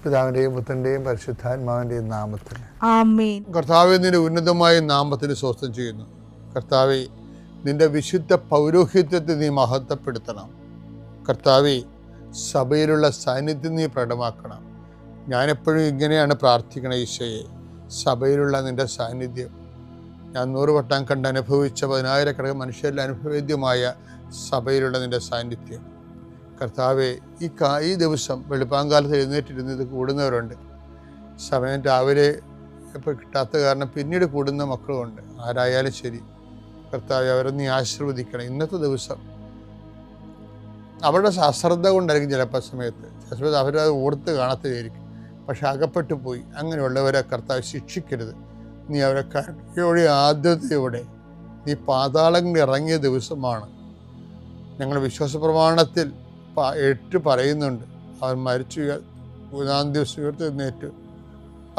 പിതാവിൻ്റെയും പുത്രൻ്റെയും പരിശുദ്ധാത്മാവിൻ്റെയും നാമത്തിൽ ആമേൻ. കർത്താവെ, നിന്റെ ഉന്നതമായ നാമത്തിന് സ്വസ്ഥം ചെയ്യുന്നു. കർത്താവെ, നിന്റെ വിശുദ്ധ പൗരോഹിത്യത്തെ നീ മഹത്വപ്പെടുത്തണം. കർത്താവെ, സഭയിലുള്ള സാന്നിധ്യം നീ പ്രകടമാക്കണം. ഞാനെപ്പോഴും ഇങ്ങനെയാണ് പ്രാർത്ഥിക്കണം. ഈശോയെ, സഭയിലുള്ള നിന്റെ സാന്നിധ്യം ഞാൻ 100 വട്ടം കണ്ട് അനുഭവിച്ച 10,000 മനുഷ്യരിൽ അനുഭവേദ്യമായ സഭയിലുള്ള നിന്റെ സാന്നിധ്യം. കർത്താവെ, ഈ ദിവസം വെളുപ്പാങ്കാലത്ത് എഴുന്നേറ്റിരുന്നത് കൂടുന്നവരുണ്ട്. സമയം രാവിലെ ഇപ്പോൾ കിട്ടാത്ത കാരണം പിന്നീട് കൂടുന്ന മക്കളുമുണ്ട്. ആരായാലും ശരി കർത്താവെ, അവരെ നീ ആശീർവദിക്കണം. ഇന്നത്തെ ദിവസം അവരുടെ അശ്രദ്ധ കൊണ്ടായിരിക്കും ചിലപ്പോൾ സമയത്ത് അവരത് ഓർത്ത് കാണാത്തതായിരിക്കും. പക്ഷെ അകപ്പെട്ടു പോയി. അങ്ങനെയുള്ളവരെ കർത്താവ് ശിക്ഷിക്കരുത്. നീ അവരെ കരുണയോടെ ആദ്യതയോടെ നീ പാതാളങ്ങളിൽ ഇറങ്ങിയ ദിവസമാണ്. ഞങ്ങൾ വിശ്വാസ പ്രമാണത്തിൽ 8 പറയുന്നുണ്ട്. അവൻ മരിച്ചു 3-ാം ദിവസം ഉയർത്തെഴുന്നേറ്റ്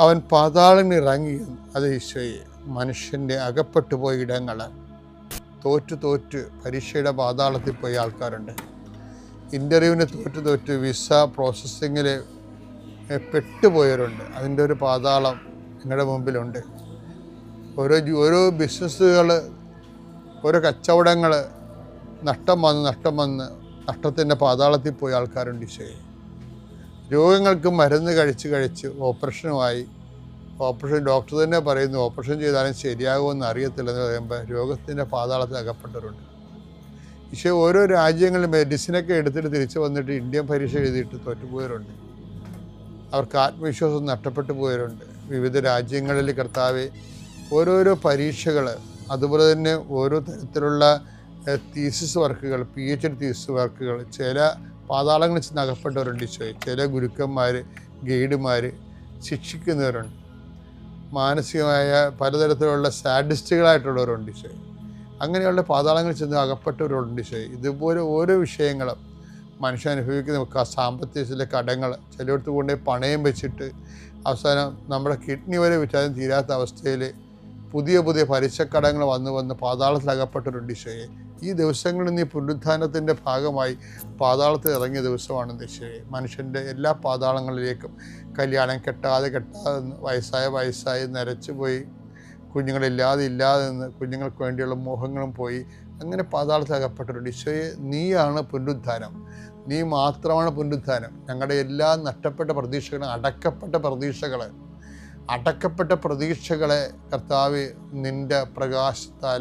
അവൻ പാതാളങ്ങളിൽ ഇറങ്ങിയെന്ന്. അത് ഈശോയെ, മനുഷ്യൻ്റെ അകപ്പെട്ടു പോയ ഇടങ്ങൾ തോറ്റ് പരീക്ഷയുടെ പാതാളത്തിൽ പോയ ആൾക്കാരുണ്ട്. ഇൻ്റർവ്യൂവിന് തോറ്റ് വിസ പ്രോസസ്സിങ്ങിൽ പെട്ടുപോയവരുണ്ട്. അതിൻ്റെ ഒരു പാതാളം നിങ്ങളുടെ മുമ്പിലുണ്ട്. ഓരോ ബിസിനസ്സുകൾ, ഓരോ കച്ചവടങ്ങൾ നഷ്ടം വന്ന് നഷ്ടത്തിൻ്റെ പാതാളത്തിൽ പോയ ആൾക്കാരുണ്ട്. ഈശോയെ, രോഗങ്ങൾക്ക് മരുന്ന് കഴിച്ച് ഓപ്പറേഷൻ ഡോക്ടർ തന്നെ പറയുന്നു ഓപ്പറേഷൻ ചെയ്താലും ശരിയാകുമെന്ന് അറിയത്തില്ലെന്ന് പറയുമ്പോൾ രോഗത്തിൻ്റെ പാതാളത്തിൽ അകപ്പെട്ടവരുണ്ട്. ഈശോ, ഓരോ രാജ്യങ്ങളിൽ മെഡിസിനൊക്കെ എടുത്തിട്ട് തിരിച്ചു വന്നിട്ട് ഇന്ത്യൻ പരീക്ഷ എഴുതിയിട്ട് തോറ്റുപോയവരുണ്ട്. അവർക്ക് ആത്മവിശ്വാസം നഷ്ടപ്പെട്ടു പോയവരുണ്ട്. വിവിധ രാജ്യങ്ങളിൽ കർത്താവെ, ഓരോരോ പരീക്ഷകൾ, അതുപോലെ തന്നെ ഓരോ തരത്തിലുള്ള തീസിസ് വർക്കുകൾ, PhD തീസിസ് വർക്കുകൾ, ചില പാതാളങ്ങളിൽ ചെന്ന് അകപ്പെട്ടവരുണ്ട്. ഈശോയെ, ചില ഗുരുക്കന്മാർ, ഗൈഡുമാർ ശിക്ഷിക്കുന്നവരുണ്ട്. മാനസികമായ പലതരത്തിലുള്ള സാഡിസ്റ്റുകളായിട്ടുള്ളവരുണ്ട്. ഈശോയെ, അങ്ങനെയുള്ള പാതാളങ്ങളിൽ ചെന്ന് അകപ്പെട്ടവരുണ്ട്. ഈശോയെ, ഇതുപോലെ ഓരോ വിഷയങ്ങളും മനുഷ്യൻ അനുഭവിക്കുന്ന സാമ്പത്തിക കടങ്ങൾ, ചിലയിടത്ത് കൊണ്ടുപോയി പണയം വെച്ചിട്ട് അവസാനം നമ്മുടെ കിഡ്നി വരെ വിറ്റാലും തീരാത്ത അവസ്ഥയിൽ പുതിയ പലിശക്കടങ്ങൾ വന്ന് പാതാളത്തിൽ അകപ്പെട്ടവരുണ്ട്. ഈശോയെ, ഈ ദിവസങ്ങളിൽ നീ പുനരുത്ഥാനത്തിൻ്റെ ഭാഗമായി പാതാളത്തിൽ ഇറങ്ങിയ ദിവസമാണ് ഈശോയെ. മനുഷ്യൻ്റെ എല്ലാ പാതാളങ്ങളിലേക്കും, കല്യാണം കെട്ടാതെ വയസ്സായി നരച്ചുപോയി, കുഞ്ഞുങ്ങളില്ലാതെ നിന്ന് കുഞ്ഞുങ്ങൾക്ക് വേണ്ടിയുള്ള മോഹങ്ങളും പോയി, അങ്ങനെ പാതാളത്തിൽ അകപ്പെട്ടവരുണ്ട്. ഈശോയെ, നീയാണ് പുനരുത്ഥാനം. നീ മാത്രമാണ് പുനരുത്ഥാനം. ഞങ്ങളുടെ എല്ലാ നഷ്ടപ്പെട്ട പ്രതീക്ഷകളും, അടക്കപ്പെട്ട പ്രതീക്ഷകളെ കർത്താവ് നിൻ്റെ പ്രകാശത്താൽ,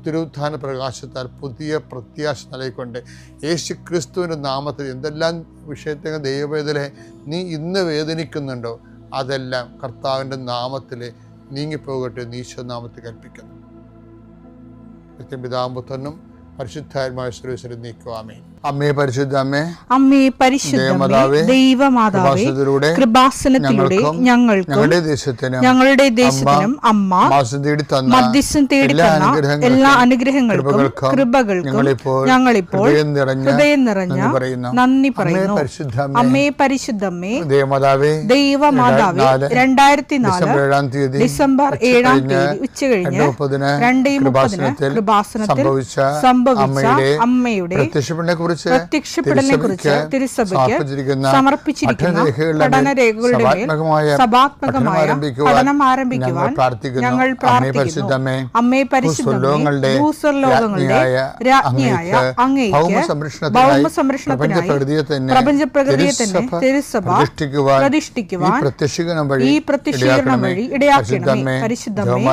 തിരുവുത്ഥാന പ്രകാശത്താൽ പുതിയ പ്രത്യാശ നൽകിക്കൊണ്ട് യേശുക്രിസ്തുവിൻ്റെ നാമത്തിൽ എന്തെല്ലാം വിഷയത്തെ ദൈവവേദനെ നീ ഇന്ന് വേദനിക്കുന്നുണ്ടോ അതെല്ലാം കർത്താവിൻ്റെ നാമത്തിൽ നീങ്ങിപ്പോകട്ടെ എന്ന് ഈശോ നാമത്തിൽ കൽപ്പിക്കുന്നു. പിതാവും പുത്രനും പരിശുദ്ധാത്മാവായ സർവ്വേശ്വരൻ നീക്കുവാമേ. അമ്മേ പരിശുദ്ധ അമ്മേ, അമ്മേ പരിശുദ്ധമേ, ദൈവമാതാവേ, കൃപാസനത്തിലൂടെ ഞങ്ങളുടെ ദേശത്തിനും അമ്മ മധ്യസ്ഥം തേടി തന്ന എല്ലാ അനുഗ്രഹങ്ങൾക്കും കൃപകൾക്കും ഞങ്ങളിപ്പോൾ ഹൃദയം നിറഞ്ഞ നന്ദി പറയുന്നു. അമ്മേ പരിശുദ്ധമേ, ദൈവമാതാവേ, 2004 ഡിസംബർ 7-ാം തീയതി ഉച്ചകഴിഞ്ഞ് 2:30 കൃപാസനത്തിൽ സംഭവിച്ച അമ്മയുടെ പ്രത്യക്ഷപ്പെടലിനെ കുറിച്ച് തിരുസഭയ്ക്ക് സമർപ്പിച്ചിരിക്കുന്ന പഠനരേഖകളുടെ മേൽ സഭാത്മകമായ പഠനം ആരംഭിക്കുവാൻ ഞങ്ങൾ പ്രാർത്ഥിക്കുന്നു. അമ്മേ പരിശുദ്ധമേ, ഭൂസ്വർലോകങ്ങളുടെ രാജ്ഞിയായ അങ്ങേയ്ക്ക് ഭൗമസംരക്ഷണത്തിനായി പ്രപഞ്ചപ്രകൃതിയെ തന്നെ തിരുസഭ പ്രതിഷ്ഠിക്കുവാൻ ഈ പ്രത്യക്ഷീകരണം വഴി ഇടയാക്കണമേ. പരിശുദ്ധമേ,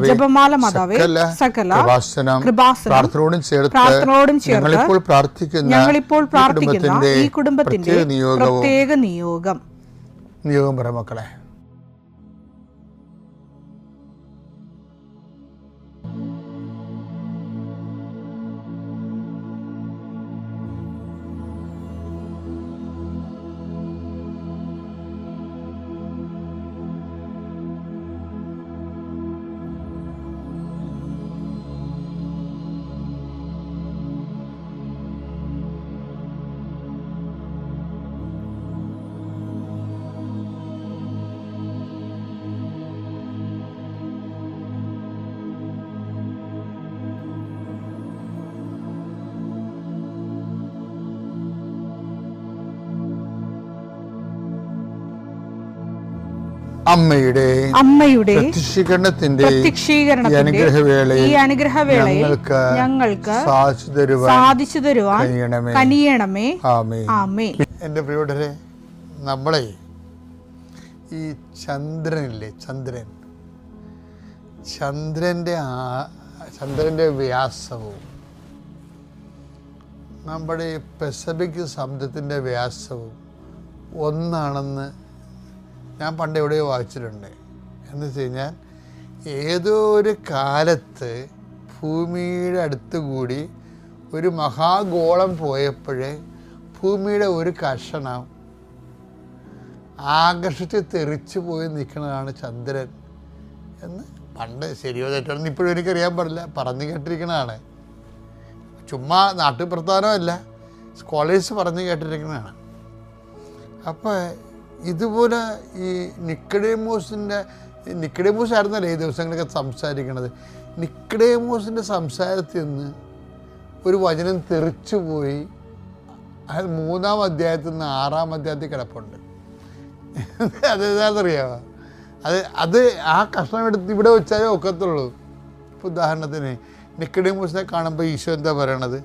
ജപമാല മാതാവേ, സകല കൃപാസനം പ്രാർത്ഥനയോടും ചേർത്ത് ഞങ്ങളിപ്പോൾ പ്രാർത്ഥിക്കുന്ന ഈ കുടുംബത്തിന്റെ പ്രത്യേക നിയോഗം മക്കളെ. അമ്മയുടെ പ്രത്യക്ഷീകരണത്തിന്റെ ഈ അനുഗ്രഹവേളയിൽ ഞങ്ങൾക്ക് സാധിച്ചു തരുവാൻ കനിയണമേ. ആമേൻ. എൻ്റെ പ്രിയപ്പെട്ടവരെ, നമ്മളെ ഈ ചന്ദ്രനില്ലേ, ചന്ദ്രൻ്റെ വ്യാസവും നമ്മുടെ പസഫിക് സമുദ്രത്തിൻ്റെ വ്യാസവും ഒന്നാണെന്ന് ഞാൻ പണ്ട് എവിടെയോ വായിച്ചിട്ടുണ്ട്. എന്ന് വെച്ച് കഴിഞ്ഞാൽ ഏതോ ഒരു കാലത്ത് ഭൂമിയുടെ അടുത്ത് കൂടി ഒരു മഹാഗോളം പോയപ്പോഴേ ഭൂമിയുടെ ഒരു കഷണം ആകർഷിച്ച് തെറിച്ചു പോയി നിൽക്കുന്നതാണ് ചന്ദ്രൻ എന്ന് പണ്ട് ശരിയോ തെറ്റാണെന്ന് ഇപ്പോഴും എനിക്കറിയാൻ പാടില്ല, പറഞ്ഞു കേട്ടിരിക്കുന്നതാണ്. ചുമ്മാ നാട്ടുപ്രധാനമല്ല, സ്കോളേഴ്സ് പറഞ്ഞു കേട്ടിരിക്കുന്നതാണ്. അപ്പോൾ ഇതുപോലെ ഈ നിക്കഡേമോസ് ആയിരുന്നല്ലേ ഈ ദിവസങ്ങളൊക്കെ സംസാരിക്കണത്. നിക്കഡേമോസിൻ്റെ സംസാരത്തിൽ നിന്ന് ഒരു വചനം തെറിച്ചു പോയി. അത് 3-ാം അധ്യായത്തിൽ നിന്ന് 6-ാം അധ്യായത്തിൽ കിടപ്പുണ്ട്. അതെന്താണെന്നറിയാമോ? അത് ആ കഷ്ണം എടുത്ത് ഇവിടെ വെച്ചാലേ ഒക്കത്തുള്ളൂ. ഇപ്പോൾ ഉദാഹരണത്തിന് നിക്കഡേമോസിനെ കാണുമ്പോൾ ഈശോ എന്താ പറയണത്?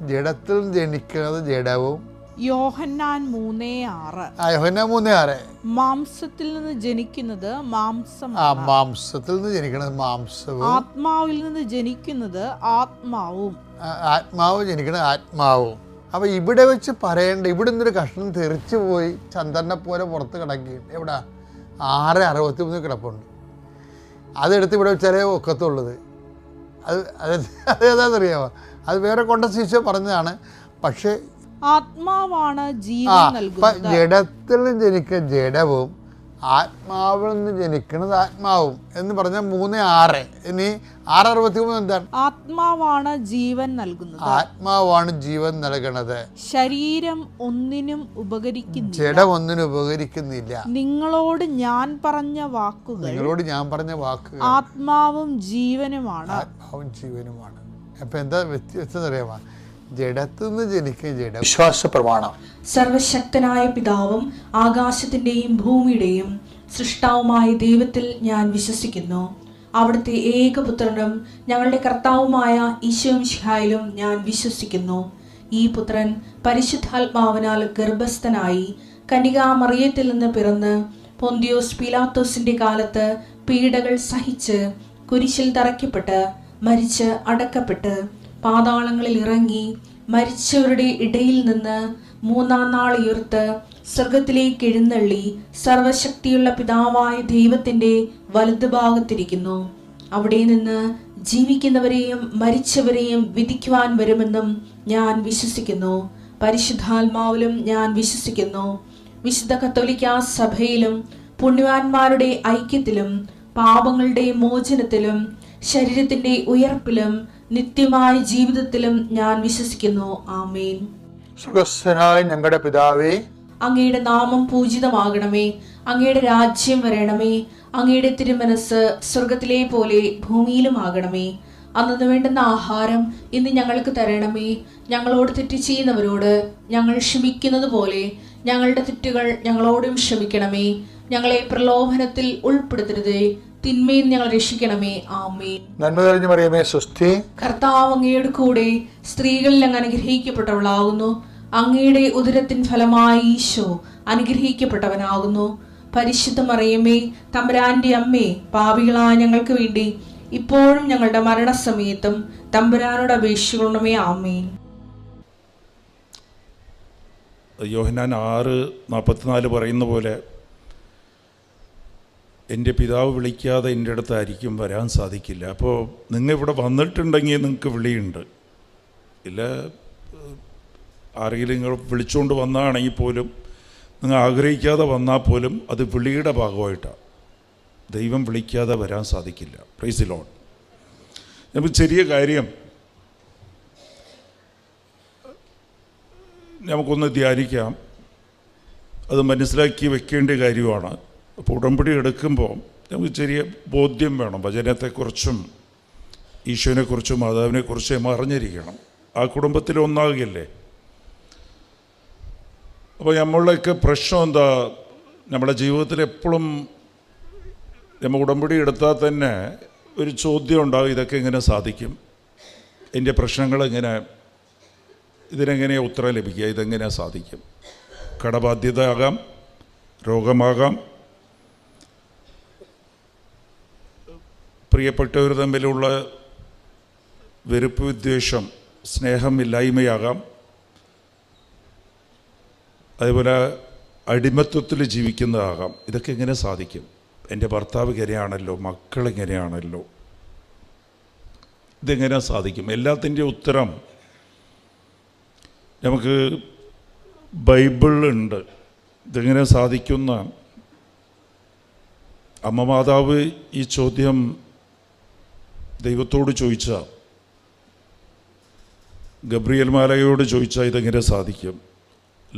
ജഡത്തിൽ ജനിക്കുന്നത് ജഡവും. യോഹന്നാൻ 3:6 മാംസത്തിൽ നിന്ന് ജനിക്കുന്നത് മാംസം, മാംസത്തിൽ നിന്ന് ജനിക്കുന്നത് മാംസവും, ആത്മാവിൽ നിന്ന് ജനിക്കുന്നത് ആത്മാവും, ആത്മാവ് ജനിക്കുന്നത് ആത്മാവും. അപ്പോൾ ഇവിടെ വെച്ച് പറയേണ്ട, ഇവിടെ നിന്നൊരു കഷ്ണം തെറിച്ചു പോയി ചന്ദ്രനെ പോലെ പുറത്ത് കിടക്കി. എവിടെ? 6:63 കിടപ്പുണ്ട്. അതെടുത്ത് ഇവിടെ വെച്ചാലേ ഒക്കത്തുള്ളത്. അതേതാണെന്നറിയാമോ? അത് വേറെ കോണ്ടക്സ്റ്റ് ഈശോ പറഞ്ഞതാണ്. പക്ഷേ ആത്മാവാണ് ജീവൻ നൽകുന്നത്. ജഡത്തിൽ നിന്ന് ജനിക്കുന്ന ജഡവും ആത്മാവിൽ നിന്ന് ജനിക്കുന്നത് ആത്മാവും എന്ന് പറഞ്ഞാൽ 3:6. ഇനി 6:63 എന്താണ്? ആത്മാവാണ് ജീവൻ നൽകുന്നത്. ആത്മാവാണ് ജീവൻ നൽകണത്. ശരീരം ഒന്നിനും ഉപകരിക്കുന്നില്ല, ജഡം ഒന്നിനും ഉപകരിക്കുന്നില്ല. നിങ്ങളോട് ഞാൻ പറഞ്ഞ വാക്കുകൾ ആത്മാവും ജീവനുമാണ്. അപ്പൊ എന്താ വ്യത്യാസം അറിയാമോ? ജഡത്തുനിന്ന് ജനിക്കുന്ന ജഡം. വിശ്വാസ പ്രമാണം. സർവശക്തനായ പിതാവും ആകാശത്തിന്റെയും ഭൂമിയുടെയും സൃഷ്ടാവുമായ ദൈവത്തിൽ ഞാൻ വിശ്വസിക്കുന്നു. അവിടുത്തെ ഏകപുത്രനും ഞങ്ങളുടെ കർത്താവുമായ ഈശോമിശിഹായിലും ഞാൻ വിശ്വസിക്കുന്നു. ഈ പുത്രൻ പരിശുദ്ധാത്മാവിനാൽ ഗർഭസ്ഥനായി കന്യകാമറിയത്തിൽ നിന്ന് പിറന്ന് പൊന്തിയോസ് പീലാത്തോസിന്റെ കാലത്ത് പീഡകൾ സഹിച്ച് കുരിശിൽ തറയ്ക്കപ്പെട്ട് മരിച്ച് അടക്കപ്പെട്ട് പാതാളങ്ങളിൽ ഇറങ്ങി മരിച്ചവരുടെ ഇടയിൽ നിന്ന് 3-ാം നാൾ ഉയർത്ത് സ്വർഗത്തിലേക്ക് എഴുന്നള്ളി സർവശക്തിയുള്ള പിതാവായ ദൈവത്തിന്റെ വലതുഭാഗത്തിരിക്കുന്നു. അവിടെ നിന്ന് ജീവിക്കുന്നവരെയും മരിച്ചവരെയും വിധിക്കുവാൻ വരുമെന്നും ഞാൻ വിശ്വസിക്കുന്നു. പരിശുദ്ധാത്മാവിലും ഞാൻ വിശ്വസിക്കുന്നു. വിശുദ്ധ കത്തോലിക്കാ സഭയിലും പുണ്യവാന്മാരുടെ ഐക്യത്തിലും പാപങ്ങളുടെ മോചനത്തിലും ശരീരത്തിന്റെ ഉയർപ്പിലും നിത്യമായ ജീവിതത്തിലും ഞാൻ വിശ്വസിക്കുന്നു. ആമേൻ. സ്വർഗ്ഗസ്ഥനായ ഞങ്ങളുടെ പിതാവേ, അങ്ങയുടെ നാമം പൂജിതമാകണമേ. അങ്ങയുടെ രാജ്യം വരണമേ. അങ്ങയുടെ തിരുമനസ് സ്വർഗത്തിലെ പോലെ ഭൂമിയിലും ആകണമേ. അന്നു വേണ്ടുന്ന ആഹാരം ഇന്ന് ഞങ്ങൾക്ക് തരണമേ. ഞങ്ങളോട് തെറ്റ് ചെയ്യുന്നവരോട് ഞങ്ങൾ ക്ഷമിക്കുന്നത് പോലെ ഞങ്ങളുടെ തെറ്റുകൾ ഞങ്ങളോടും ക്ഷമിക്കണമേ. ഞങ്ങളെ പ്രലോഭനത്തിൽ ഉൾപ്പെടുത്തരുതേ, തിന്മയിൽ ഞങ്ങൾ രക്ഷിക്കണമേ. ആമേൻ. നന്മ നിറഞ്ഞ മറിയമേ, സ്വസ്തി. കർത്താവ് അങ്ങയുടെ കൂടെ സ്ത്രീകളിൽ അങ്ങ് അനുഗ്രഹിക്കപ്പെട്ടവളാകുന്നു. അങ്ങയുടെ ഉദരത്തിൻ ഫലമായി ഈശോ അനുഗ്രഹിക്കപ്പെട്ടവനാകുന്നു. പരിശുദ്ധ മറിയമേ, തമ്പുരാന്റെ അമ്മേ, പാപികളായ ഞങ്ങൾക്ക് വേണ്ടി ഇപ്പോഴും ഞങ്ങളുടെ മരണസമയത്തും തമ്പുരാനോട് അപേക്ഷിക്കണമേ. ആമേൻ. യോഹന്നാൻ 6:44 പറയുന്ന പോലെ എൻ്റെ പിതാവ് വിളിക്കാതെ എൻ്റെ അടുത്തായിരിക്കും വരാൻ സാധിക്കില്ല. അപ്പോൾ നിങ്ങൾ ഇവിടെ വന്നിട്ടുണ്ടെങ്കിൽ നിങ്ങൾക്ക് വിളിയുണ്ട്. ഇല്ല, ആരെങ്കിലും നിങ്ങൾ വിളിച്ചുകൊണ്ട് വന്നതാണെങ്കിൽ പോലും, നിങ്ങൾ ആഗ്രഹിക്കാതെ വന്നാൽ പോലും അത് വിളിയുടെ ഭാഗമായിട്ടാണ്. ദൈവം വിളിക്കാതെ വരാൻ സാധിക്കില്ല. Praise the Lord. നമുക്ക് ചെറിയ കാര്യം നമുക്കൊന്ന് ധ്യാനിക്കാം. അത് മനസ്സിലാക്കി വെക്കേണ്ട കാര്യമാണ്. അപ്പോൾ ഉടമ്പടി എടുക്കുമ്പോൾ നമുക്ക് ചെറിയ ബോധ്യം വേണം. വചനത്തെക്കുറിച്ചും ഈശോനെക്കുറിച്ചും മാതാവിനെക്കുറിച്ചും അറിഞ്ഞിരിക്കണം. ആ കുടുംബത്തിൽ ഒന്നാകുകയല്ലേ. അപ്പോൾ നമ്മളുടെയൊക്കെ പ്രശ്നം എന്താ? നമ്മുടെ ജീവിതത്തിൽ എപ്പോഴും നമ്മൾ ഉടമ്പടി എടുത്താൽ തന്നെ ഒരു ചോദ്യം ഉണ്ടാകും, ഇതൊക്കെ എങ്ങനെ സാധിക്കും, എൻ്റെ പ്രശ്നങ്ങൾ ഇതിനെങ്ങനെ ഉത്തരം ലഭിക്കുക, ഇതെങ്ങനെ സാധിക്കും. കടബാധ്യത ആകാം, രോഗമാകാം, പ്രിയപ്പെട്ടവർ തമ്മിലുള്ള വെറുപ്പ്, വിദ്വേഷം, സ്നേഹമില്ലായ്മയാകാം, അതേപോലെ അടിമത്വത്തിൽ ജീവിക്കുന്നതാകാം. ഇതൊക്കെ എങ്ങനെ സാധിക്കും? എൻ്റെ ഭർത്താവ് ഇങ്ങനെയാണല്ലോ, മക്കളിങ്ങനെയാണല്ലോ, ഇതെങ്ങനെ സാധിക്കും? എല്ലാത്തിൻ്റെ ഉത്തരം നമുക്ക് ബൈബിളിലുണ്ട്. ഇതെങ്ങനെ സാധിക്കുന്ന അമ്മ മാതാവ് ഈ ചോദ്യം ദൈവത്തോട് ചോദിച്ച, ഗബ്രിയേൽ മാലാഖയോട് ചോദിച്ചാൽ ഇതെങ്ങനെ സാധിക്കും?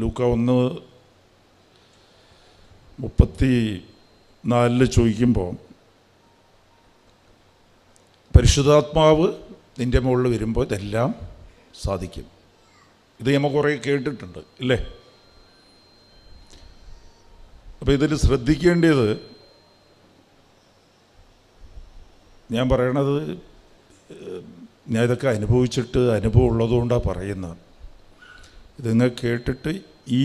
ലൂക്ക 1:34 ചോദിക്കുമ്പോൾ, പരിശുദ്ധാത്മാവ് നിൻ്റെ മുകളിൽ വരുമ്പോൾ ഇതെല്ലാം സാധിക്കും. ഇത് നമ്മൾ കുറേ കേട്ടിട്ടുണ്ട് ഇല്ലേ? അപ്പോൾ ഇതിൽ ശ്രദ്ധിക്കേണ്ടത്, ഞാൻ പറയണത്, ഞാൻ ഇതൊക്കെ അനുഭവിച്ചിട്ട് അനുഭവം ഉള്ളതുകൊണ്ടാണ് പറയുന്നത്. ഇതിങ്ങനെ കേട്ടിട്ട് ഈ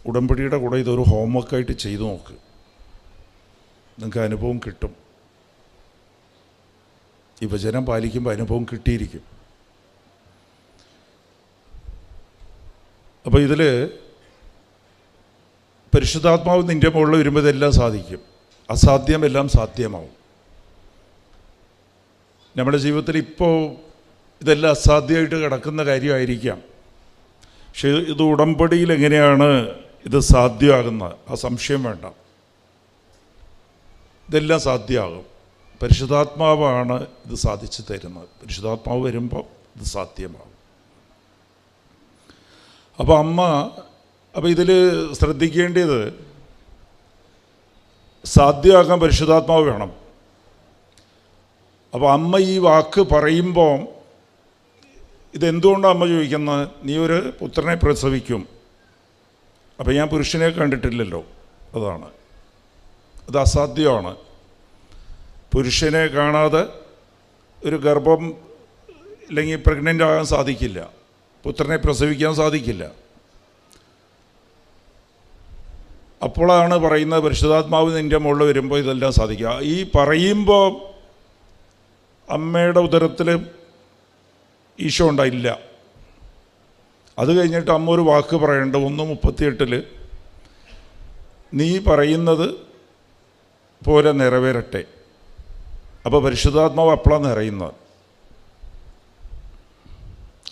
ഉടമ്പടിയുടെ കൂടെ ഇതൊരു ഹോംവർക്കായിട്ട് ചെയ്തു നോക്ക്, നിങ്ങൾക്ക് അനുഭവം കിട്ടും. ഈ വചനം പാലിക്കുമ്പോൾ അനുഭവം കിട്ടിയിരിക്കും. അപ്പോൾ ഇതിൽ പരിശുദ്ധാത്മാവ് നിൻ്റെ മുകളിൽ വരുമ്പോൾ ഇതെല്ലാം സാധിക്കും, അസാധ്യമെല്ലാം സാധ്യമാവും. നമ്മുടെ ജീവിതത്തിൽ ഇപ്പോൾ ഇതെല്ലാം അസാധ്യമായിട്ട് കിടക്കുന്ന കാര്യമായിരിക്കാം, പക്ഷേ ഇത് ഉടമ്പടിയിൽ എങ്ങനെയാണ് ഇത് സാധ്യമാകുന്നത്? ആ സംശയം വേണ്ട, ഇതെല്ലാം സാധ്യമാകും. പരിശുദ്ധാത്മാവാണ് ഇത് സാധിച്ചു തരുന്നത്. പരിശുദ്ധാത്മാവ് വരുമ്പോൾ ഇത് സാധ്യമാകും. അപ്പോൾ ഇതിൽ ശ്രദ്ധിക്കേണ്ടത്, സാധ്യമാക്കാൻ പരിശുദ്ധാത്മാവ് വേണം. അപ്പോൾ അമ്മ ഈ വാക്ക് പറയുമ്പോൾ ഇതെന്തുകൊണ്ടാണ് അമ്മ ചോദിക്കുന്നത്? നീ ഒരു പുത്രനെ പ്രസവിക്കും. അപ്പോൾ ഞാൻ പുരുഷനെ കണ്ടിട്ടില്ലല്ലോ, അതാണ്. അത് അസാധ്യമാണ്. പുരുഷനെ കാണാതെ ഒരു ഗർഭം അല്ലെങ്കിൽ പ്രഗ്നൻ്റ് ആകാൻ സാധിക്കില്ല, പുത്രനെ പ്രസവിക്കാൻ സാധിക്കില്ല. അപ്പോഴാണ് പറയുന്നത് പരിശുദ്ധാത്മാവ് നിൻ്റെ മുകളിൽ വരുമ്പോൾ ഇതെല്ലാം സാധിക്കുക. ഈ പറയുമ്പോൾ അമ്മയുടെ ഉദരത്തിൽ ഈശോ ഉണ്ടായില്ല. അത് കഴിഞ്ഞിട്ട് അമ്മ ഒരു വാക്ക് പറയേണ്ട 1:38 നീ പറയുന്നത് പോലെ നിറവേറട്ടെ. അപ്പോൾ പരിശുദ്ധാത്മാവ് അപ്പോഴാണ് നിറയുന്നത്.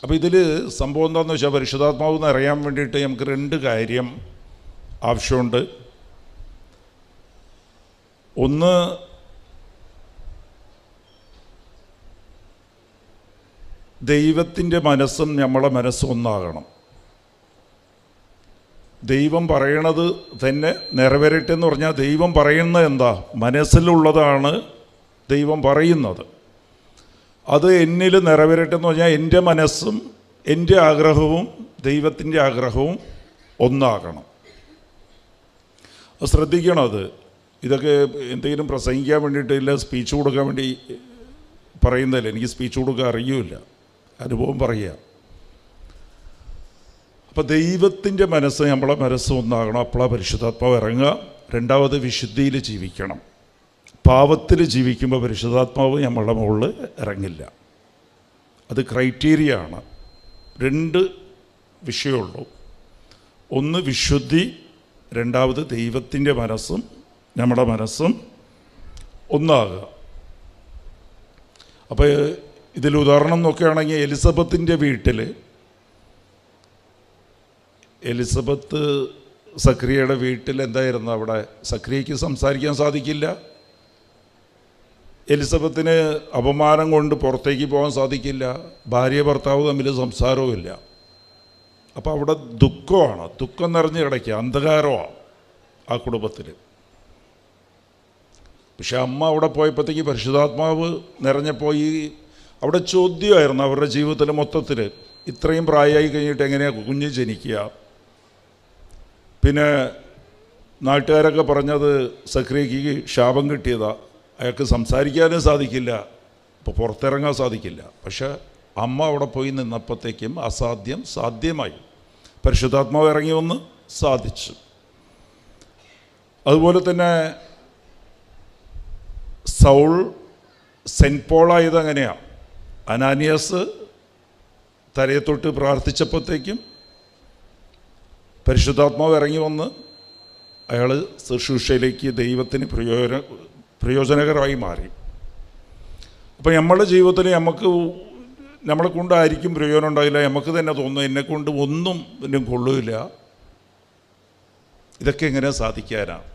അപ്പോൾ ഇതിൽ സംഭവം എന്താണെന്ന് വെച്ചാൽ, പരിശുദ്ധാത്മാവ് നിറയാൻ വേണ്ടിയിട്ട് നമുക്ക് 2 കാര്യം ആവശ്യമുണ്ട്. ഒന്ന്, ദൈവത്തിൻ്റെ മനസ്സും നമ്മളെ മനസ്സും ഒന്നാകണം. ദൈവം പറയണത് തന്നെ നിറവേറട്ടെ എന്ന് പറഞ്ഞാൽ, ദൈവം പറയുന്നത് എന്താ? മനസ്സിലുള്ളതാണ് ദൈവം പറയുന്നത്. അത് എന്നിൽ നിറവേറട്ടെ എന്ന് പറഞ്ഞാൽ എൻ്റെ മനസ്സും എൻ്റെ ആഗ്രഹവും ദൈവത്തിൻ്റെ ആഗ്രഹവും ഒന്നാകണം. അത് ശ്രദ്ധിക്കണം. ഇതൊക്കെ എന്തെങ്കിലും പ്രസംഗിക്കാൻ വേണ്ടിയിട്ടില്ല, സ്പീച്ച് കൊടുക്കാൻ വേണ്ടി പറയുന്നതല്ല. എനിക്ക് സ്പീച്ച് കൊടുക്കാൻ അറിയില്ല, അനുഭവം പറയുക. അപ്പോൾ ദൈവത്തിൻ്റെ മനസ്സ് നമ്മളെ മനസ്സ് ഒന്നാകണം. അപ്പോഴാണ് പരിശുദ്ധാത്മാവ് ഇറങ്ങുക. രണ്ടാമത്, വിശുദ്ധിയിൽ ജീവിക്കണം. പാപത്തിൽ ജീവിക്കുമ്പോൾ പരിശുദ്ധാത്മാവ് നമ്മളുടെ മുകളിൽ ഇറങ്ങില്ല. അത് ക്രൈറ്റീരിയ ആണ്. 2 വിഷയമുള്ളൂ. ഒന്ന് വിശുദ്ധി, രണ്ടാമത് ദൈവത്തിൻ്റെ മനസ്സും നമ്മുടെ മനസ്സും ഒന്നാകുക. അപ്പോൾ ഇതിൽ ഉദാഹരണം നോക്കുകയാണെങ്കിൽ, എലിസബത്തിൻ്റെ വീട്ടിൽ എലിസബത്ത് സക്രിയയുടെ വീട്ടിൽ എന്തായിരുന്നു? അവിടെ സക്രിയയ്ക്ക് സംസാരിക്കാൻ സാധിക്കില്ല. എലിസബത്തിന് അപമാനം കൊണ്ട് പുറത്തേക്ക് പോകാൻ സാധിക്കില്ല. ഭാര്യ ഭർത്താവ് തമ്മിൽ സംസാരവുമില്ല. അപ്പോൾ അവിടെ ദുഃഖമാണ്, ദുഃഖം നിറഞ്ഞ് കിടക്കുക, അന്ധകാരമാണ് ആ കുടുംബത്തിൽ. പക്ഷെ അമ്മ അവിടെ പോയപ്പോഴത്തേക്ക് പരിശുദ്ധാത്മാവ് നിറഞ്ഞപ്പോൾ അവിടെ ചോദ്യമായിരുന്നു അവരുടെ ജീവിതത്തിൽ മൊത്തത്തിൽ. ഇത്രയും പ്രായമായി കഴിഞ്ഞിട്ട് എങ്ങനെയാണ് കുഞ്ഞ് ജനിക്കുക? പിന്നെ നാട്ടുകാരൊക്കെ പറഞ്ഞത് സക്രിയയ്ക്ക് ശാപം കിട്ടിയതാ, അയാൾക്ക് സംസാരിക്കാനും സാധിക്കില്ല, ഇപ്പോൾ പുറത്തിറങ്ങാൻ സാധിക്കില്ല. പക്ഷേ അമ്മ അവിടെ പോയി നിന്നപ്പോഴത്തേക്കും അസാധ്യം സാധ്യമായി. പരിശുദ്ധാത്മാവ് ഇറങ്ങി വന്ന് സാധിച്ചു. അതുപോലെ തന്നെ സൗൾ സെൻറ്റ് പോളായത് അങ്ങനെയാണ്. അനാനിയാസ് തലയെ തൊട്ട് പ്രാർത്ഥിച്ചപ്പോഴത്തേക്കും പരിശുദ്ധാത്മാവ് ഇറങ്ങി വന്ന് അയാൾ ശുശ്രൂഷയിലേക്ക് ദൈവത്തിന് പ്രയോജനകരമായി മാറി. അപ്പം നമ്മുടെ ജീവിതത്തിൽ നമ്മളെ കൊണ്ടായിരിക്കും പ്രയോജനം ഉണ്ടാകില്ല. നമുക്ക് തന്നെ തോന്നും എന്നെക്കൊണ്ട് ഒന്നും എന്നെ കൊള്ളില്ല, ഇതൊക്കെ എങ്ങനെ സാധിക്കാനാണ്,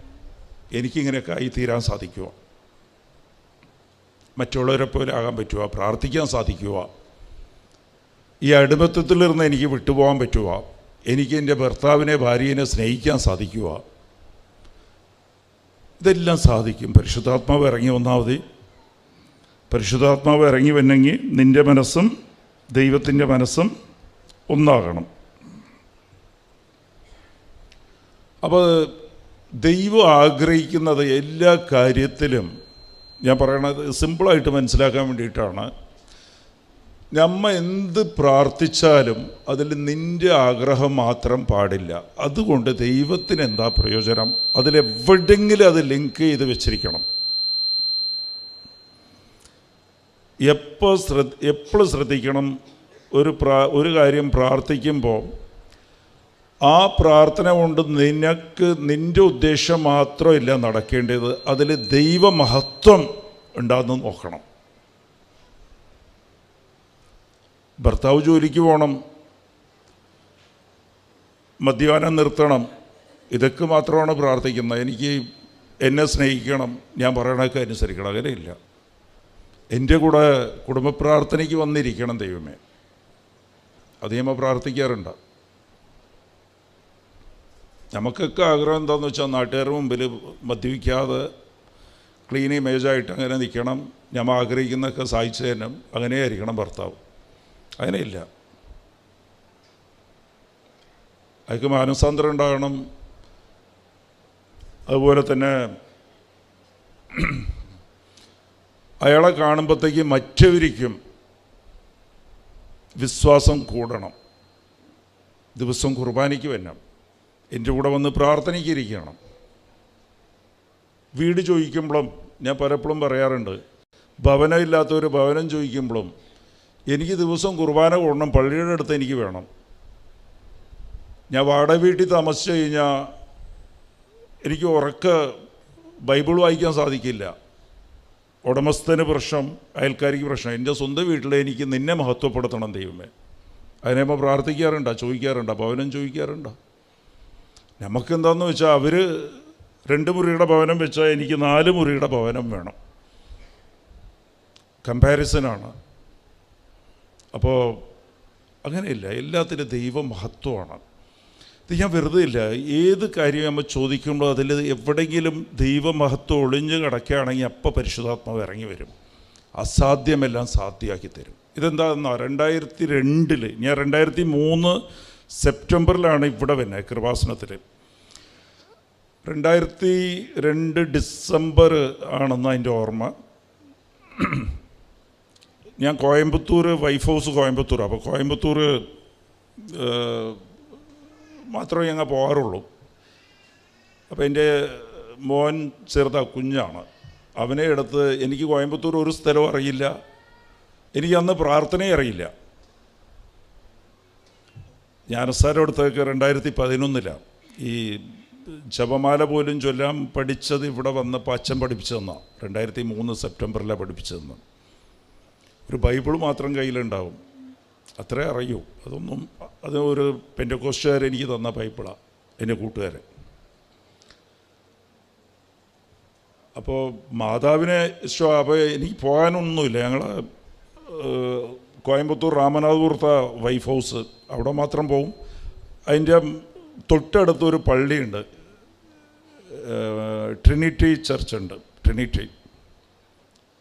എനിക്കിങ്ങനെയൊക്കെ ആയിത്തീരാൻ സാധിക്കുക, മറ്റുള്ളവരെ പോലെ ആകാൻ പറ്റുക, പ്രാർത്ഥിക്കാൻ സാധിക്കുക, ഈ അടിമത്തത്തിലിരുന്ന് എനിക്ക് വിട്ടുപോകാൻ പറ്റുക, എനിക്ക് എൻ്റെ ഭർത്താവിനെ ഭാര്യയെ സ്നേഹിക്കാൻ സാധിക്കുക, ഇതെല്ലാം സാധിക്കും. പരിശുദ്ധാത്മാവ് ഇറങ്ങി വന്നാൽ മതി. പരിശുദ്ധാത്മാവ് ഇറങ്ങി വന്നെങ്കിൽ നിൻ്റെ മനസ്സും ദൈവത്തിൻ്റെ മനസ്സും ഒന്നാകണം. അപ്പോൾ ദൈവം ആഗ്രഹിക്കുന്നത് എല്ലാ കാര്യത്തിലും, ഞാൻ പറയണത് സിമ്പിളായിട്ട് മനസ്സിലാക്കാൻ വേണ്ടിയിട്ടാണ്, നമ്മ എന്ത് പ്രാർത്ഥിച്ചാലും അതിൽ നിൻ്റെ ആഗ്രഹം മാത്രം പാടില്ല. അതുകൊണ്ട് ദൈവത്തിന് എന്താ പ്രയോജനം, അതിലെവിടെയെങ്കിലും അത് ലിങ്ക് ചെയ്ത് വെച്ചിരിക്കണം. എപ്പോഴും ശ്രദ്ധിക്കണം, ഒരു കാര്യം പ്രാർത്ഥിക്കുമ്പോൾ ആ പ്രാർത്ഥന കൊണ്ട് നിൻ്റെ ഉദ്ദേശം മാത്രമില്ല നടക്കേണ്ടത്, അതിൽ ദൈവമഹത്വം ഉണ്ടാകുന്ന നോക്കണം. ഭർത്താവ് ജോലിക്ക് പോകണം, മദ്യപാനം നിർത്തണം, ഇതൊക്കെ മാത്രമാണ് പ്രാർത്ഥിക്കുന്നത്. എനിക്ക് എന്നെ സ്നേഹിക്കണം, ഞാൻ പറയണതൊക്കെ അനുസരിക്കണം, അങ്ങനെയില്ല. എൻ്റെ കൂടെ കുടുംബ പ്രാർത്ഥനയ്ക്ക് വന്നിരിക്കണം ദൈവമേ, അത് നമ്മൾ പ്രാർത്ഥിക്കാറുണ്ട്. നമുക്കൊക്കെ ആഗ്രഹം എന്താണെന്ന് വെച്ചാൽ നാട്ടുകാരുടെ മുമ്പിൽ മദ്യപിക്കാതെ ക്ലീൻ ഇമേജായിട്ട് അങ്ങനെ നിൽക്കണം, നമ്മൾ ആഗ്രഹിക്കുന്നതൊക്കെ സാധിച്ചു തരണം, അങ്ങനെയായിരിക്കണം ഭർത്താവ്. അങ്ങനെയില്ല. അയാൾക്ക് മാനസാന്തരം ഉണ്ടാകണം. അതുപോലെ തന്നെ അയാളെ കാണുമ്പോഴത്തേക്ക് മറ്റവരിക്കും വിശ്വാസം കൂടണം. ദിവസം കുർബാനയ്ക്ക് വരണം, എൻ്റെ കൂടെ വന്ന് പ്രാർത്ഥനയ്ക്ക് ഇരിക്കണം. വീട് ചോദിക്കുമ്പോഴും ഞാൻ പലപ്പോഴും പറയാറുണ്ട്, ഭവനമില്ലാത്തവർ ഭവനം ചോദിക്കുമ്പോഴും എനിക്ക് ദിവസം കുർബാന കൂടണം, പള്ളിയുടെ അടുത്ത് എനിക്ക് വേണം. ഞാൻ വാടക വീട്ടിൽ താമസിച്ചു കഴിഞ്ഞാൽ എനിക്ക് ബൈബിൾ വായിക്കാൻ സാധിക്കില്ല. ഉടമസ്ഥന് പ്രശ്നം, അയൽക്കാരിക്ക് പ്രശ്നം. എൻ്റെ സ്വന്തം വീട്ടിൽ എനിക്ക് നിന്നെ മഹത്വപ്പെടുത്തണം ദൈവമേ. അതിനെപ്പോൾ പ്രാർത്ഥിക്കാറുണ്ടോ, ചോദിക്കാറുണ്ടോ, ഭവനം ചോദിക്കാറുണ്ടോ? നമുക്കെന്താണെന്ന് വെച്ചാൽ അവർ 2 മുറിയുടെ ഭവനം വെച്ചാൽ എനിക്ക് 4 മുറിയുടെ ഭവനം വേണം. കമ്പാരിസനാണ്. അപ്പോൾ അങ്ങനെയില്ല, എല്ലാത്തിനും ദൈവം മഹത്വമാണ്. ഇത് ഞാൻ വെറുതെ ഇല്ല, ഏത് കാര്യം നമ്മൾ ചോദിക്കുമ്പോൾ അതിൽ എവിടെയെങ്കിലും ദൈവമഹത്വം ഒളിഞ്ഞു കിടക്കുകയാണെങ്കിൽ അപ്പോൾ പരിശുദ്ധാത്മാവ് ഇറങ്ങി വരും, അസാധ്യമെല്ലാം സാധ്യമാക്കി തരും. ഇതെന്താണെന്നോ, 2002 ഞാൻ 2003 സെപ്റ്റംബറിലാണ് ഇവിടെ വന്നത് കൃപാസനത്തിൽ. 2002 ഡിസംബർ ആണെന്ന് അതിൻ്റെ ഓർമ്മ. ഞാൻ കോയമ്പത്തൂർ, വൈഫ് ഹൗസ് കോയമ്പത്തൂർ, അപ്പോൾ കോയമ്പത്തൂർ മാത്രമേ ഞങ്ങൾ പോകാറുള്ളൂ. അപ്പോൾ എൻ്റെ മോൻ കുഞ്ഞാണ്, അവനെ എടുത്ത്, എനിക്ക് കോയമ്പത്തൂർ ഒരു സ്ഥലവും അറിയില്ല, എനിക്ക് അന്ന് പ്രാർത്ഥനയും അറിയില്ല. ജ്ഞാനസ്താരം എടുത്തൊക്കെ 2011 ഈ ജപമാല പോലും ചൊല്ലാൻ പഠിച്ചത് ഇവിടെ വന്നപ്പോൾ അച്ഛൻ പഠിപ്പിച്ചു തന്നാണ്. 2003 സെപ്റ്റംബറിലാണ് പഠിപ്പിച്ചു തന്നത്. ഒരു ബൈബിൾ മാത്രം കയ്യിലുണ്ടാവും, അത്രേ അറിയൂ. അത് ഒരു പെൻ്റെക്കോസ്റ്റുകാരൻ എനിക്ക് തന്ന ബൈബിളാണ്, എൻ്റെ കൂട്ടുകാരൻ. അപ്പോൾ മാതാവിനെ ഇഷ്ടം. അപ്പോൾ എനിക്ക് പോകാനൊന്നുമില്ല. ഞങ്ങൾ കോയമ്പത്തൂർ രാമനാഥപുരത്ത വൈഫ് ഹൗസ്, അവിടെ മാത്രം പോവും. അതിൻ്റെ തൊട്ടടുത്തൊരു പള്ളിയുണ്ട്, ട്രിനിറ്റി ചർച്ച് ഉണ്ട്, ട്രിനിറ്റി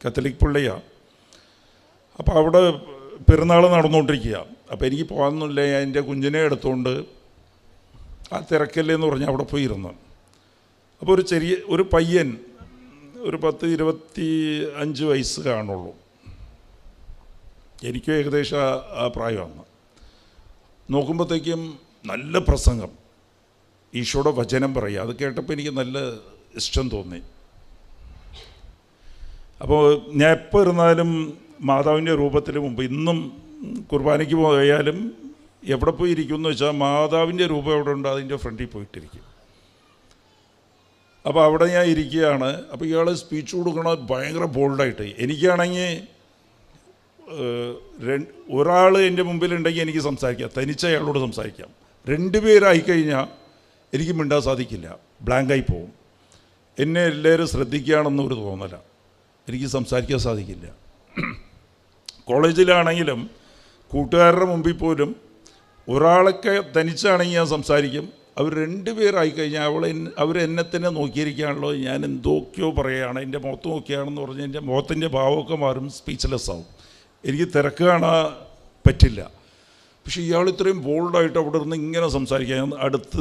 കത്തോലിക് പള്ളിയാണ്. അപ്പോൾ അവിടെ പെരുന്നാൾ നടന്നുകൊണ്ടിരിക്കുക. അപ്പോൾ എനിക്ക് പോകാനൊന്നുമില്ല, ഞാൻ എൻ്റെ കുഞ്ഞിനെ എടുത്തുകൊണ്ട് ആ തിരക്കല്ലേ എന്ന് പറഞ്ഞാൽ അവിടെ പോയി ഇരുന്നു. അപ്പോൾ ഒരു പയ്യൻ ഒരു 10-25 വയസ്സ് കാണുള്ളൂ. എനിക്കും ഏകദേശം ആ പ്രായമാണ്. നോക്കുമ്പോഴത്തേക്കും നല്ല പ്രസംഗം, ഈശോയുടെ വചനം പറയുക. അത് കേട്ടപ്പോൾ എനിക്ക് നല്ല ഇഷ്ടം തോന്നി. അപ്പോൾ ഞാൻ എപ്പോൾ ഇരുന്നാലും മാതാവിൻ്റെ രൂപത്തിന് മുമ്പ്, ഇന്നും കുർബാനയ്ക്ക് പോയാലും എവിടെ പോയി ഇരിക്കും എന്ന് വെച്ചാൽ മാതാവിൻ്റെ രൂപം എവിടെ ഉണ്ട് അതിൻ്റെ ഫ്രണ്ടിൽ പോയിട്ടിരിക്കും. അപ്പോൾ അവിടെ ഞാൻ ഇരിക്കുകയാണ്. അപ്പോൾ ഇയാൾ സ്പീച്ച് കൊടുക്കണത് ഭയങ്കര ബോൾഡായിട്ട്. എനിക്കാണെങ്കിൽ ഒരാൾ എൻ്റെ മുമ്പിലുണ്ടെങ്കിൽ എനിക്ക് സംസാരിക്കാം, തനിച്ച് അയാളോട് സംസാരിക്കാം. 2 പേരായിക്കഴിഞ്ഞാൽ എനിക്ക് മിണ്ടാൻ സാധിക്കില്ല, ബ്ലാങ്കായി പോവും. എന്നെ എല്ലാവരും ശ്രദ്ധിക്കുകയാണെന്നൊരു തോന്നല, എനിക്ക് സംസാരിക്കാൻ സാധിക്കില്ല. കോളേജിലാണെങ്കിലും കൂട്ടുകാരുടെ മുമ്പിൽ പോലും ഒരാളൊക്കെ തനിച്ചാണെങ്കിൽ ഞാൻ സംസാരിക്കും. അവർ 2 പേരായിക്കഴിഞ്ഞാൽ അവരെന്നെ തന്നെ നോക്കിയിരിക്കുകയാണല്ലോ, ഞാൻ എന്തൊക്കെയോ പറയുകയാണ്, എൻ്റെ മുഖത്ത് നോക്കിയാണെന്ന് പറഞ്ഞ് എൻ്റെ മുഖത്തിൻ്റെ ഭാവമൊക്കെ മാറും, സ്പീച്ച്ലെസ് ആവും. എനിക്ക് തിരക്ക് കാണാൻ പറ്റില്ല. പക്ഷേ ഇയാൾ ഇത്രയും ബോൾഡായിട്ട് അവിടെ നിന്ന് ഇങ്ങനെ സംസാരിക്കാൻ അടുത്ത്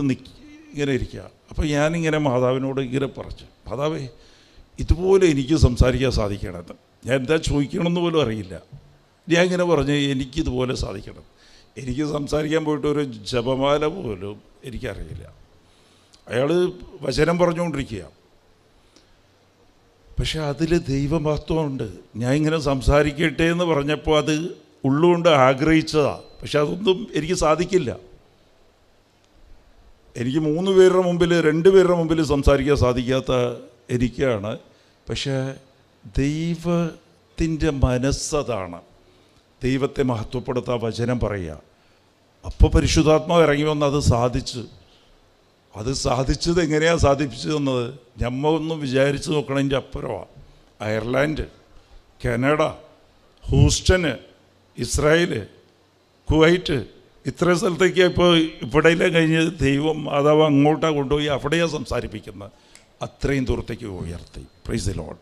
ഇങ്ങനെ ഇരിക്കുക. അപ്പോൾ ഞാനിങ്ങനെ മാതാവിനോട് ഇങ്ങനെ പറഞ്ഞു, മാതാവേ ഇതുപോലെ എനിക്ക് സംസാരിക്കാൻ സാധിക്കണമെന്ന്. ഞാൻ എന്താ ചോദിക്കണമെന്ന് പോലും അറിയില്ല. ഞാൻ ഇങ്ങനെ പറഞ്ഞു, എനിക്കിതുപോലെ സാധിക്കണം. എനിക്ക് സംസാരിക്കാൻ പോയിട്ട് ഒരു ജപമാല പോലും എനിക്കറിയില്ല. അയാൾ വചനം പറഞ്ഞുകൊണ്ടിരിക്കുക, പക്ഷെ അതിൽ ദൈവമഹത്വമുണ്ട്. ഞാൻ ഇങ്ങനെ സംസാരിക്കട്ടെ എന്ന് പറഞ്ഞപ്പോൾ അത് ഉള്ളുകൊണ്ട് ആഗ്രഹിച്ചതാണ്. പക്ഷെ അതൊന്നും എനിക്ക് സാധിക്കില്ല. എനിക്ക് 3 പേരുടെ മുമ്പിൽ 2 പേരുടെ മുമ്പിൽ സംസാരിക്കാൻ സാധിക്കാത്ത എനിക്കാണ്. പക്ഷേ ദൈവത്തിൻ്റെ മനസ്സതാണ്, ദൈവത്തെ മഹത്വപ്പെടുത്താൻ വചനം പറയുക. അപ്പോൾ പരിശുദ്ധാത്മാവ് ഇറങ്ങി വന്ന് അത് സാധിച്ചത് എങ്ങനെയാണ് സാധിപ്പിച്ചതെന്നത് ഞമ്മ ഒന്നും വിചാരിച്ച് നോക്കണതിൻ്റെ അപ്പുറമാണ്. അയർലാൻഡ്, കാനഡ, ഹൂസ്റ്റന്, ഇസ്രായേൽ, കുവൈറ്റ്, ഇത്രയും സ്ഥലത്തേക്ക് ഇവിടെയെല്ലാം കഴിഞ്ഞ് ദൈവം മാതാവ് അങ്ങോട്ടാണ് കൊണ്ടുപോയി അവിടെയാണ് സംസാരിപ്പിക്കുന്നത്. അത്രയും ദൂരത്തേക്ക് ഉയർത്തി. Praise the Lord.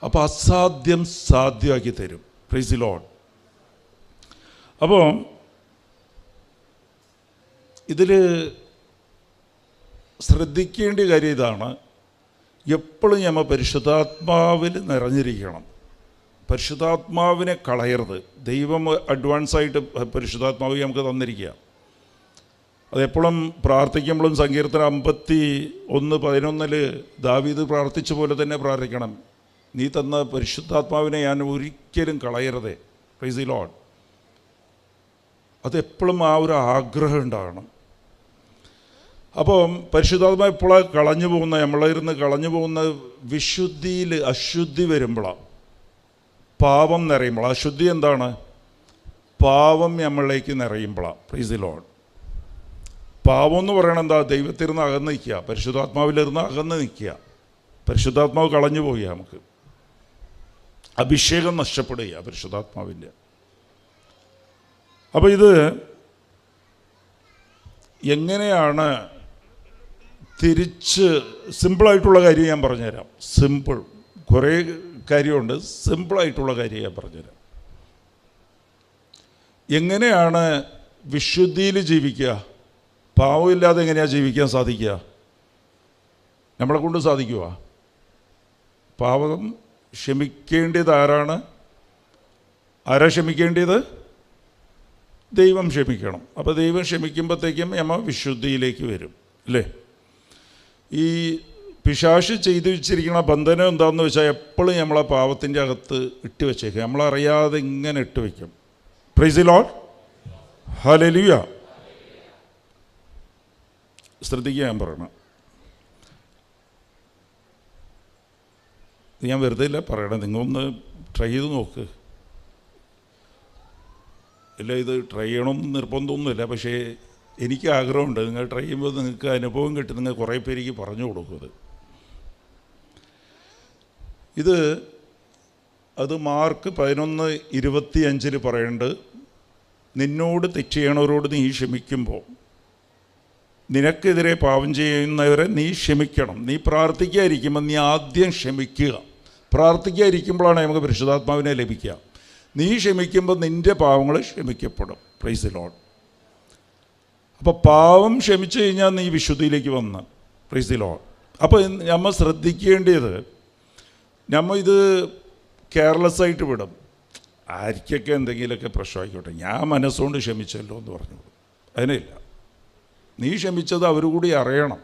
അപ്പോൾ അസാധ്യം സാധ്യമാക്കി തരും. Praise the Lord. അപ്പോൾ ഇതിൽ ശ്രദ്ധിക്കേണ്ട കാര്യം ഇതാണ്, എപ്പോഴും നമ്മൾ പരിശുദ്ധാത്മാവിൽ നിറഞ്ഞിരിക്കണം. പരിശുദ്ധാത്മാവിനെ കളയരുത്. ദൈവം അഡ്വാൻസായിട്ട് പരിശുദ്ധാത്മാവ് നമുക്ക് തന്നിരിക്കുക. അതെപ്പോഴും പ്രാർത്ഥിക്കുമ്പോഴും സങ്കീർത്തനം 51:11 ദാവീദ് പ്രാർത്ഥിച്ച പോലെ തന്നെ പ്രാർത്ഥിക്കണം. നീ തന്ന പരിശുദ്ധാത്മാവിനെ ഞാൻ ഒരിക്കലും കളയരുതേ. Praise the Lord. അതെപ്പോഴും ആ ഒരു ആഗ്രഹം ഉണ്ടാകണം. അപ്പം പരിശുദ്ധാത്മാവ് എപ്പോഴാണ് കളഞ്ഞു പോകുന്നത്, നമ്മളിരുന്ന് കളഞ്ഞു പോകുന്ന വിശുദ്ധിയിൽ അശുദ്ധി വരുമ്പോഴാണ്, പാപം നിറയുമ്പോൾ. അശുദ്ധി എന്താണ്? പാവം നമ്മളിലേക്ക് നിറയുമ്പോഴാണ്. Praise the Lord. പാവം എന്ന് പറയണത് എന്താ? ദൈവത്തിരുന്ന് അകന്ന് നിൽക്കുക, പരിശുദ്ധാത്മാവിലിരുന്ന് അകന്ന് നിൽക്കുക. പരിശുദ്ധാത്മാവ് കളഞ്ഞു പോവുക, നമുക്ക് അഭിഷേകം നഷ്ടപ്പെടുക പരിശുദ്ധാത്മാവിൻ്റെ. അപ്പോൾ ഇത് എങ്ങനെയാണ് തിരിച്ച്, സിമ്പിളായിട്ടുള്ള കാര്യം ഞാൻ പറഞ്ഞുതരാം. സിമ്പിൾ, കുറേ കാര്യമുണ്ട്, സിമ്പിളായിട്ടുള്ള കാര്യം ഞാൻ പറഞ്ഞുതരാം. എങ്ങനെയാണ് വിശുദ്ധിയിൽ ജീവിക്കുക? പാവമില്ലാതെ എങ്ങനെയാണ് ജീവിക്കാൻ സാധിക്കുക? നമ്മളെ കൊണ്ട് സാധിക്കുക? പാവം ക്ഷമിക്കേണ്ടത് ആരാണ്? ആരാ ക്ഷമിക്കേണ്ടത്? ദൈവം ക്ഷമിക്കണം. അപ്പോൾ ദൈവം ക്ഷമിക്കുമ്പോഴത്തേക്കും നമ്മൾ വിശുദ്ധിയിലേക്ക് വരും, അല്ലേ? ഈ പിശാച് ചെയ്തു വെച്ചിരിക്കുന്ന ബന്ധനം എന്താണെന്ന് വെച്ചാൽ എപ്പോഴും നമ്മളെ പാവത്തിൻ്റെ അകത്ത് ഇട്ട് വെച്ചേക്കും, നമ്മളറിയാതെ ഇങ്ങനെ ഇട്ട് വയ്ക്കും. Praise the Lord. ഹല്ലേലൂയ. ശ്രദ്ധിക്കുക, ഞാൻ പറയണം. ഞാൻ വെറുതെ ഇല്ല പറയണം, നിങ്ങളൊന്ന് ട്രൈ ചെയ്ത് നോക്ക്. ഇല്ല, ഇത് ട്രൈ ചെയ്യണമെന്ന് നിർബന്ധമൊന്നുമില്ല, പക്ഷേ എനിക്ക് ആഗ്രഹമുണ്ട്. നിങ്ങൾ ട്രൈ ചെയ്യുമ്പോൾ നിങ്ങൾക്ക് അനുഭവം കിട്ടും, നിങ്ങൾ കുറേ പേർക്ക് പറഞ്ഞു കൊടുക്കും. അത് മാർക്ക് 11:25 പറയുന്നുണ്ട്, നിന്നോട് തെറ്റ് ചെയ്യണവരോട് നീ ക്ഷമിക്കുമ്പോൾ, നിനക്കെതിരെ പാപം ചെയ്യുന്നവരെ നീ ക്ഷമിക്കണം. നീ പ്രാർത്ഥിക്കാതിരിക്കുമ്പോൾ നീ ആദ്യം ക്ഷമിക്കുക. പ്രാർത്ഥിക്കാതിരിക്കുമ്പോഴാണ് നമുക്ക് പരിശുദ്ധാത്മാവിനെ ലഭിക്കുക. നീ ക്ഷമിക്കുമ്പോൾ നിൻ്റെ പാവങ്ങൾ ക്ഷമിക്കപ്പെടും. Praise the Lord. അപ്പോൾ പാവം ക്ഷമിച്ചു കഴിഞ്ഞാൽ നീ വിശുദ്ധിയിലേക്ക് വന്ന്. Praise the Lord. അപ്പോൾ നമ്മൾ ശ്രദ്ധിക്കേണ്ടത്, നമ്മൾ ഇത് കെയർലെസ് ആയിട്ട് വിടും. ആർക്കൊക്കെ എന്തെങ്കിലുമൊക്കെ പ്രശ്നമായിക്കോട്ടെ, ഞാൻ മനസ്സുകൊണ്ട് ക്ഷമിച്ചല്ലോ എന്ന് പറഞ്ഞു. അതിനില്ല, നീ ക്ഷമിച്ചത് അവർ കൂടി അറിയണം.